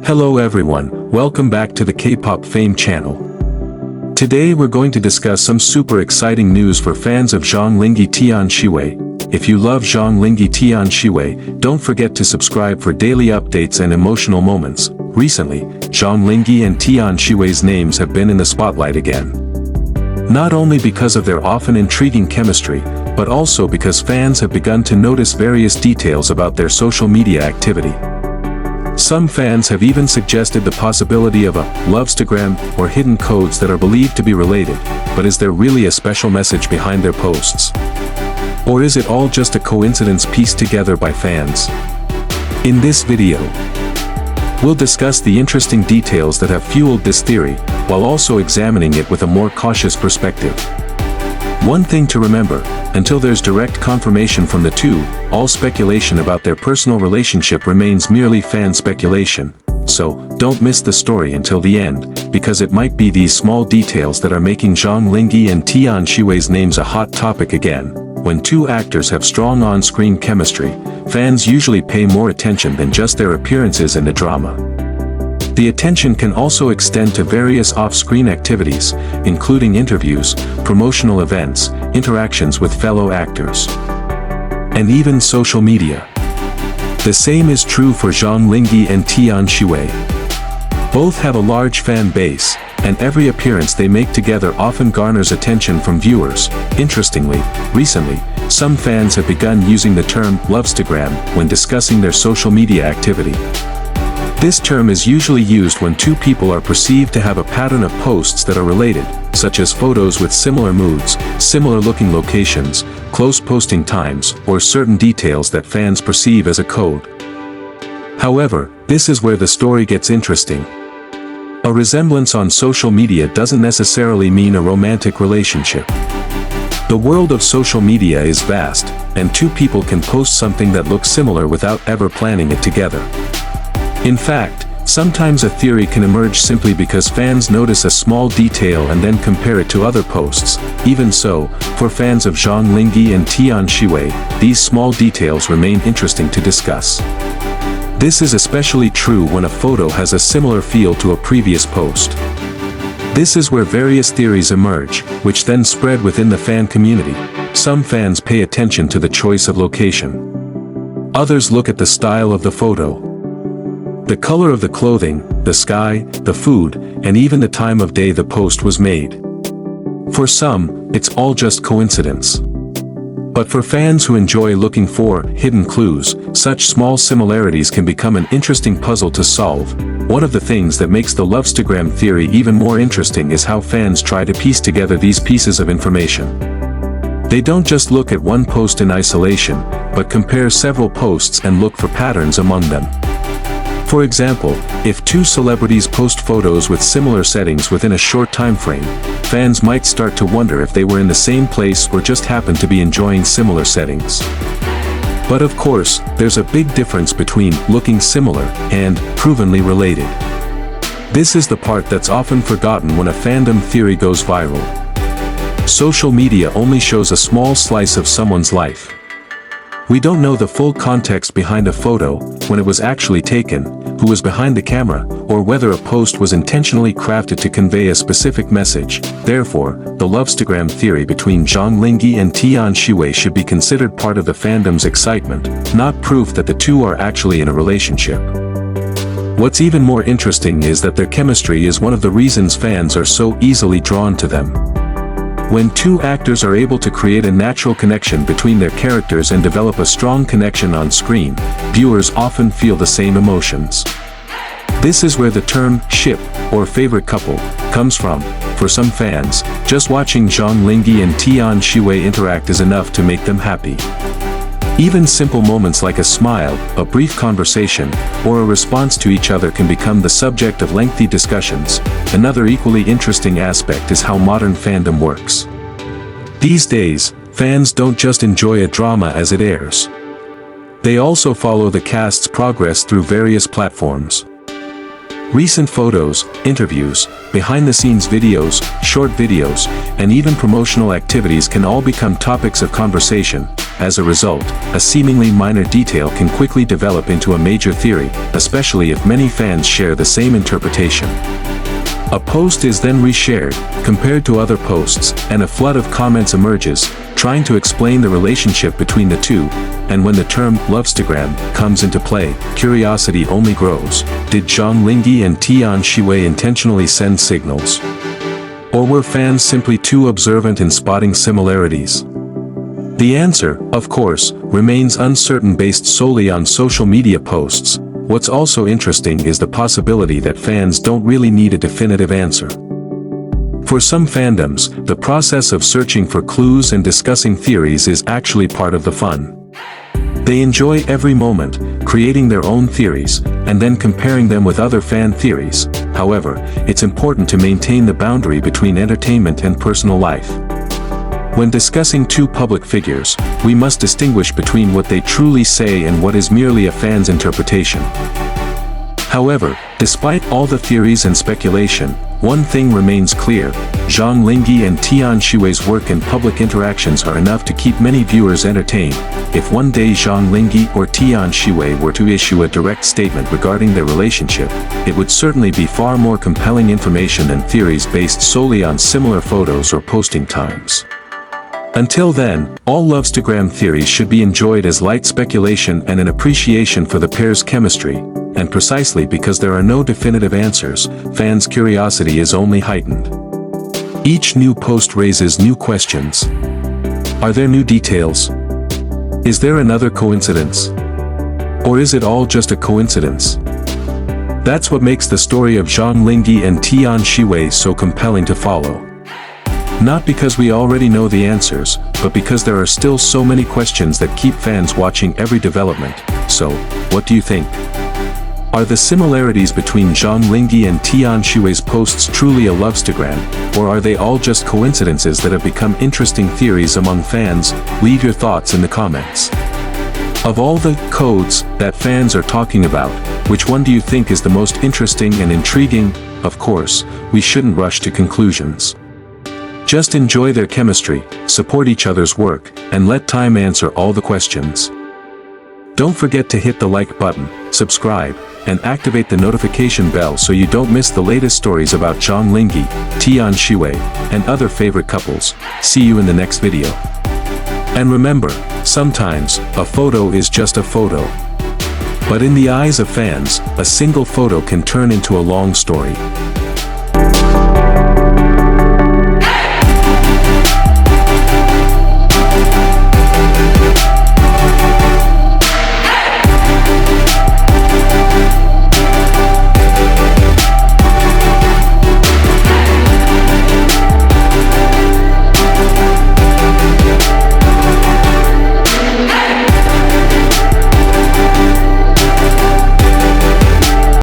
Hello everyone, welcome back to the K-pop Fame channel. Today we're going to discuss some super exciting news for fans of Zhang Linghe Tian Xiwei. If you love Zhang Linghe Tian Xiwei, don't forget to subscribe for daily updates and emotional moments. Recently, Zhang Linghe and Tian Xiwei's names have been in the spotlight again. Not only because of their often intriguing chemistry, but also because fans have begun to notice various details about their social media activity. Some fans have even suggested the possibility of a Lovestagram or hidden codes that are believed to be related, but is there really a special message behind their posts? Or is it all just a coincidence pieced together by fans? In this video, we'll discuss the interesting details that have fueled this theory, while also examining it with a more cautious perspective. One thing to remember, until there's direct confirmation from the two, all speculation about their personal relationship remains merely fan speculation, so don't miss the story until the end, because it might be these small details that are making Zhang Linghe and Tian Xiwei's names a hot topic again. When two actors have strong on-screen chemistry, fans usually pay more attention than just their appearances in the drama. The attention can also extend to various off-screen activities, including interviews, promotional events, interactions with fellow actors, and even social media. The same is true for Zhang Linghe and Tian Xiwei. Both have a large fan base, and every appearance they make together often garners attention from viewers. Interestingly, recently, some fans have begun using the term Lovestagram when discussing their social media activity. This term is usually used when two people are perceived to have a pattern of posts that are related, such as photos with similar moods, similar-looking locations, close posting times, or certain details that fans perceive as a code. However, this is where the story gets interesting. A resemblance on social media doesn't necessarily mean a romantic relationship. The world of social media is vast, and two people can post something that looks similar without ever planning it together. In fact, sometimes a theory can emerge simply because fans notice a small detail and then compare it to other posts. Even so, for fans of Zhang Linghe and Tian Xiwei, these small details remain interesting to discuss. This is especially true when a photo has a similar feel to a previous post. This is where various theories emerge, which then spread within the fan community. Some fans pay attention to the choice of location. Others look at the style of the photo, the color of the clothing, the sky, the food, and even the time of day the post was made. For some, it's all just coincidence. But for fans who enjoy looking for hidden clues, such small similarities can become an interesting puzzle to solve. One of the things that makes the Lovestagram theory even more interesting is how fans try to piece together these pieces of information. They don't just look at one post in isolation, but compare several posts and look for patterns among them. For example, if two celebrities post photos with similar settings within a short time frame, fans might start to wonder if they were in the same place or just happened to be enjoying similar settings. But of course, there's a big difference between looking similar and provenly related. This is the part that's often forgotten when a fandom theory goes viral. Social media only shows a small slice of someone's life. We don't know the full context behind a photo, when it was actually taken, who was behind the camera, or whether a post was intentionally crafted to convey a specific message. Therefore, the Lovestagram theory between Zhang Linghe and Tian Xiwei should be considered part of the fandom's excitement, not proof that the two are actually in a relationship. What's even more interesting is that their chemistry is one of the reasons fans are so easily drawn to them. When two actors are able to create a natural connection between their characters and develop a strong connection on screen, viewers often feel the same emotions. This is where the term ship, or favorite couple, comes from. For some fans, just watching Zhang Linghe and Tian Xiwei interact is enough to make them happy. Even simple moments like a smile, a brief conversation, or a response to each other can become the subject of lengthy discussions. Another equally interesting aspect is how modern fandom works. These days, fans don't just enjoy a drama as it airs. They also follow the cast's progress through various platforms. Recent photos, interviews, behind-the-scenes videos, short videos, and even promotional activities can all become topics of conversation. As a result, a seemingly minor detail can quickly develop into a major theory, especially if many fans share the same interpretation. A post is then reshared, compared to other posts, and a flood of comments emerges, trying to explain the relationship between the two, and when the term Lovestagram comes into play, curiosity only grows. Did Zhang Linghe and Tian Xiwei intentionally send signals? Or were fans simply too observant in spotting similarities? The answer, of course, remains uncertain based solely on social media posts. What's also interesting is the possibility that fans don't really need a definitive answer. For some fandoms, the process of searching for clues and discussing theories is actually part of the fun. They enjoy every moment, creating their own theories, and then comparing them with other fan theories. However, it's important to maintain the boundary between entertainment and personal life. When discussing two public figures, we must distinguish between what they truly say and what is merely a fan's interpretation. However, despite all the theories and speculation, one thing remains clear: Zhang Linghe and Tian Xiwei's work and public interactions are enough to keep many viewers entertained. If one day Zhang Linghe or Tian Xiwei were to issue a direct statement regarding their relationship, it would certainly be far more compelling information than theories based solely on similar photos or posting times. Until then, all Lovestagram theories should be enjoyed as light speculation and an appreciation for the pair's chemistry, and precisely because there are no definitive answers, fans' curiosity is only heightened. Each new post raises new questions. Are there new details? Is there another coincidence? Or is it all just a coincidence? That's what makes the story of Zhang Linghe and Tian Xiwei so compelling to follow. Not because we already know the answers, but because there are still so many questions that keep fans watching every development. So, what do you think? Are the similarities between Zhang Linghe and Tian Xiwei's posts truly a Lovestagram, or are they all just coincidences that have become interesting theories among fans? Leave your thoughts in the comments. Of all the codes that fans are talking about, which one do you think is the most interesting and intriguing? Of course, we shouldn't rush to conclusions. Just enjoy their chemistry, support each other's work, and let time answer all the questions. Don't forget to hit the like button, subscribe, and activate the notification bell so you don't miss the latest stories about Zhang Linghe, Tian Xiwei, and other favorite couples. See you in the next video. And remember, sometimes, a photo is just a photo. But in the eyes of fans, a single photo can turn into a long story.